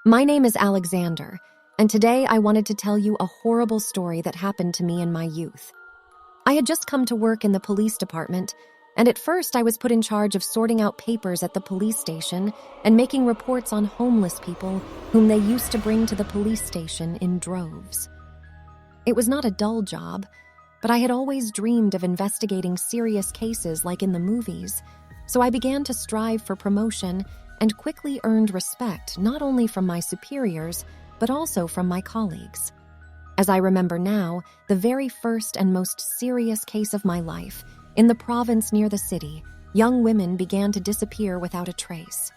My name is Alexander, and today I wanted to tell you a horrible story that happened to me in my youth. I had just come to work in the police department, and at first I was put in charge of sorting out papers at the police station and making reports on homeless people whom they used to bring to the police station in droves. It was not a dull job, but I had always dreamed of investigating serious cases like in the movies, so I began to strive for promotion and quickly earned respect not only from my superiors, but also from my colleagues. As I remember now, the very first and most serious case of my life, in the province near the city, young women began to disappear without a trace.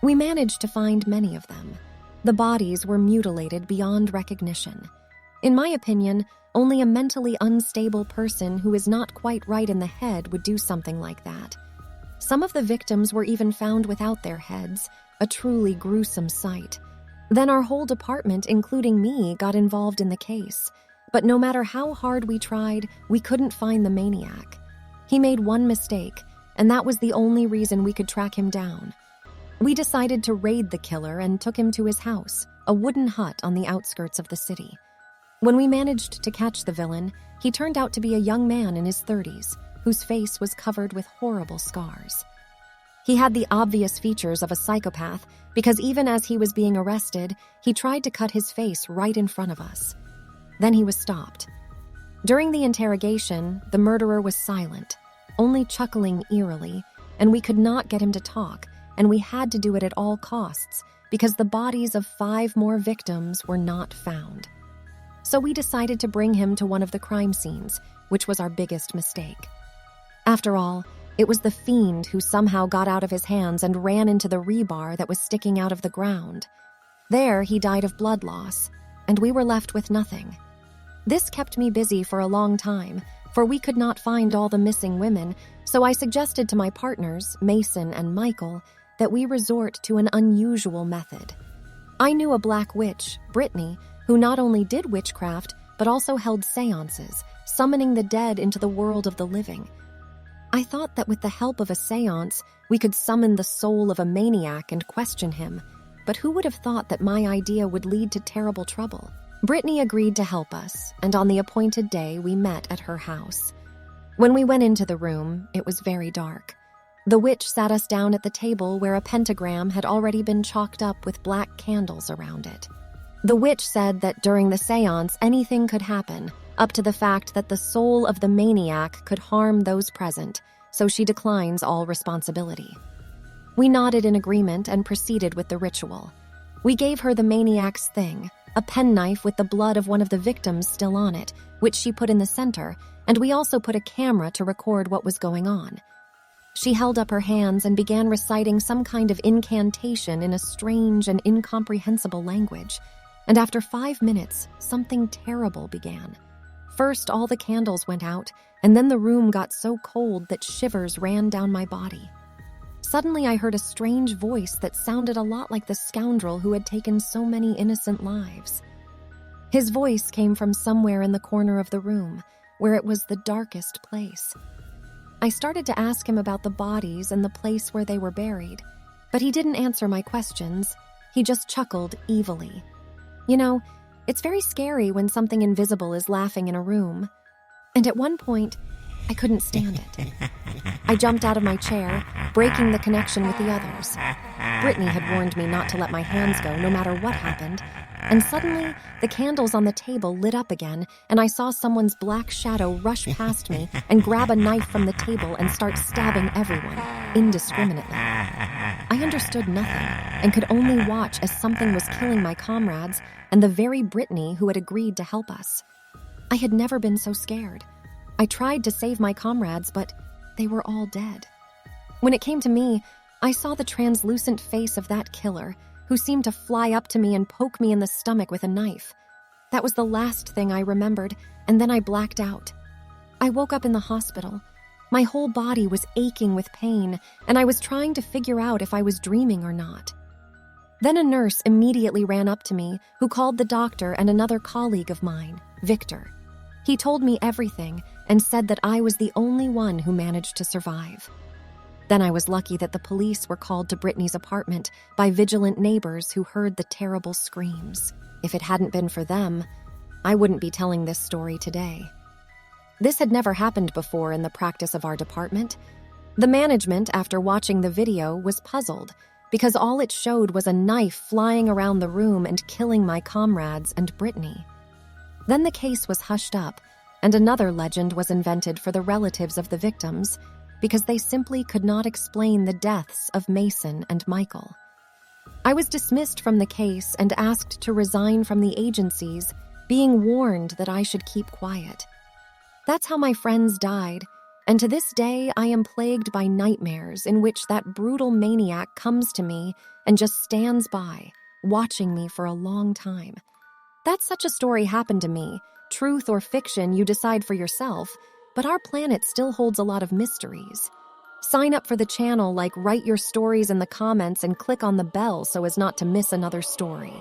We managed to find many of them. The bodies were mutilated beyond recognition. In my opinion, only a mentally unstable person who is not quite right in the head would do something like that. Some of the victims were even found without their heads, a truly gruesome sight. Then our whole department, including me, got involved in the case. But no matter how hard we tried, we couldn't find the maniac. He made one mistake, and that was the only reason we could track him down. We decided to raid the killer and took him to his house, a wooden hut on the outskirts of the city. When we managed to catch the villain, he turned out to be a young man in his 30s, whose face was covered with horrible scars. He had the obvious features of a psychopath because even as he was being arrested, he tried to cut his face right in front of us. Then he was stopped. During the interrogation, the murderer was silent, only chuckling eerily, and we could not get him to talk, and we had to do it at all costs because the bodies of 5 more victims were not found. So we decided to bring him to one of the crime scenes, which was our biggest mistake. After all, it was the fiend who somehow got out of his hands and ran into the rebar that was sticking out of the ground. There, he died of blood loss, and we were left with nothing. This kept me busy for a long time, for we could not find all the missing women, so I suggested to my partners, Mason and Michael, that we resort to an unusual method. I knew a black witch, Brittany, who not only did witchcraft, but also held seances, summoning the dead into the world of the living. I thought that with the help of a seance, we could summon the soul of a maniac and question him, but who would have thought that my idea would lead to terrible trouble? Brittany agreed to help us, and on the appointed day, we met at her house. When we went into the room, it was very dark. The witch sat us down at the table where a pentagram had already been chalked up with black candles around it. The witch said that during the seance, anything could happen, up to the fact that the soul of the maniac could harm those present, so she declines all responsibility. We nodded in agreement and proceeded with the ritual. We gave her the maniac's thing, a penknife with the blood of one of the victims still on it, which she put in the center, and we also put a camera to record what was going on. She held up her hands and began reciting some kind of incantation in a strange and incomprehensible language, and after 5 minutes, something terrible began. First, all the candles went out, and then the room got so cold that shivers ran down my body. Suddenly, I heard a strange voice that sounded a lot like the scoundrel who had taken so many innocent lives. His voice came from somewhere in the corner of the room, where it was the darkest place. I started to ask him about the bodies and the place where they were buried, but he didn't answer my questions. He just chuckled evilly. You know, it's very scary when something invisible is laughing in a room. And at one point, I couldn't stand it. I jumped out of my chair, breaking the connection with the others. Brittany had warned me not to let my hands go no matter what happened. And suddenly, the candles on the table lit up again, and I saw someone's black shadow rush past me and grab a knife from the table and start stabbing everyone, indiscriminately. I understood nothing and could only watch as something was killing my comrades and the very Brittany who had agreed to help us. I had never been so scared. I tried to save my comrades, but they were all dead. When it came to me, I saw the translucent face of that killer, who seemed to fly up to me and poke me in the stomach with a knife. That was the last thing I remembered, and then I blacked out. I woke up in the hospital. My whole body was aching with pain, and I was trying to figure out if I was dreaming or not. Then a nurse immediately ran up to me, who called the doctor and another colleague of mine, Victor. He told me everything and said that I was the only one who managed to survive. Then I was lucky that the police were called to Brittany's apartment by vigilant neighbors who heard the terrible screams. If it hadn't been for them, I wouldn't be telling this story today. This had never happened before in the practice of our department. The management, after watching the video, was puzzled because all it showed was a knife flying around the room and killing my comrades and Brittany. Then the case was hushed up, and another legend was invented for the relatives of the victims because they simply could not explain the deaths of Mason and Michael. I was dismissed from the case and asked to resign from the agencies, being warned that I should keep quiet. That's how my friends died, and to this day I am plagued by nightmares in which that brutal maniac comes to me and just stands by, watching me for a long time. That such a story happened to me. Truth or fiction, you decide for yourself, but our planet still holds a lot of mysteries. Sign up for the channel, write your stories in the comments and click on the bell so as not to miss another story.